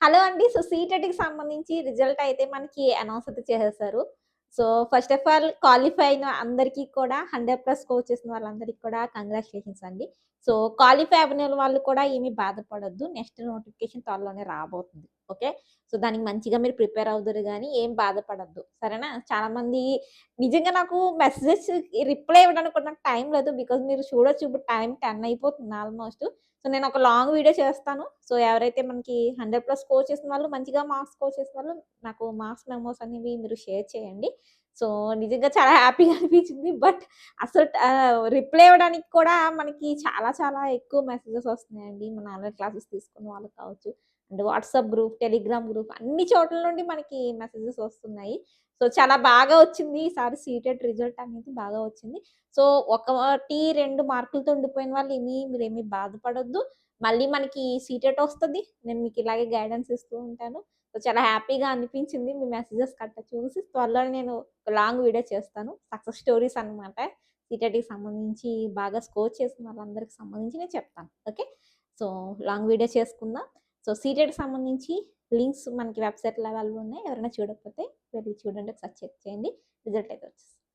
Hello అండి. So, సీటెట్‌కి సంబంధించి result అయితే మనకి అనౌన్స్ అయితే చేసేసారు. So, first of all qualify అయిన అందరికీ కూడా 100+ స్కోర్ చేసిన వాళ్ళందరికీ కూడా కంగ్రాచ్యులేషన్స్ అండి. సో, క్వాలిఫై అవ్వని వాళ్ళు కూడా ఏమీ బాధపడొద్దు. నెక్స్ట్ నోటిఫికేషన్ త్వరలోనే రాబోతుంది. ఓకే. సో, దానికి మంచిగా మీరు ప్రిపేర్ అవుదురు గానీ ఏం బాధపడొద్దు. సరేనా? చాలామంది నిజంగా నాకు మెసేజెస్ రిప్లై ఇవ్వడానికి కూడా నాకు టైం లేదు. బికాజ్ మీరు చూడొచ్చు ఇప్పుడు టైం 10 అయిపోతుంది ఆల్‌మోస్ట్. సో, నేనొక లాంగ్ వీడియో చేస్తాను. సో, ఎవరైతే మనకి 100+ స్కోర్ చేసిన వాళ్ళు, మంచిగా మార్క్స్ స్కోర్ చేసిన వాళ్ళు నాకు మార్క్స్ మెమోస్ అనేవి మీరు షేర్ చేయండి. సో, నిజంగా చాలా హ్యాపీగా అనిపించింది. బట్ అసలు రిప్లై ఇవ్వడానికి కూడా మనకి చాలా చాలా ఎక్కువ మెసేజెస్ వస్తున్నాయండి. మన ఆన్‌లైన్ క్లాసెస్ తీసుకున్న వాళ్ళకి కావచ్చు. And WhatsApp group, Telegram group అన్ని చోట్ల నుండి మనకి మెసేజెస్ వస్తున్నాయి. సో, చాలా బాగా వచ్చింది. ఈసారి సీటెట్ రిజల్ట్ అనేది బాగా వచ్చింది. సో, ఒకటి, 2 మార్కులతో ఉండిపోయిన వాళ్ళు మీరేమి బాధపడొద్దు. మళ్ళీ మనకి సీటెట్ ఒస్తది. నేను మీకు ఇలాగే గైడెన్స్ ఇస్తూ ఉంటాను. సో, చాలా హ్యాపీగా అనిపించింది. మీ మెసేజెస్ గట్టా చూసి త్వరలోనే నేను ఒక లాంగ్ వీడియో చేస్తాను. సక్సెస్ స్టోరీస్ అన్నమాట. సీటెట్‌కి సంబంధించి బాగా స్కోర్ చేసిన వాళ్ళందరికి సంబంధించి నేను చెప్తాను. ఓకే. సో, లాంగ్ వీడియో చేసుకుందాం. సో, సీటెట్‌కి సంబంధించి లింక్స్ మనకి వెబ్‌సైట్‌లో అవైలబుల్ ఉన్నాయి. ఎవరైనా చూడకపోతే వెళ్లి చూడండి. ఒకసారి చెక్ చేయండి. రిజల్ట్ అయితే వచ్చేస్తది.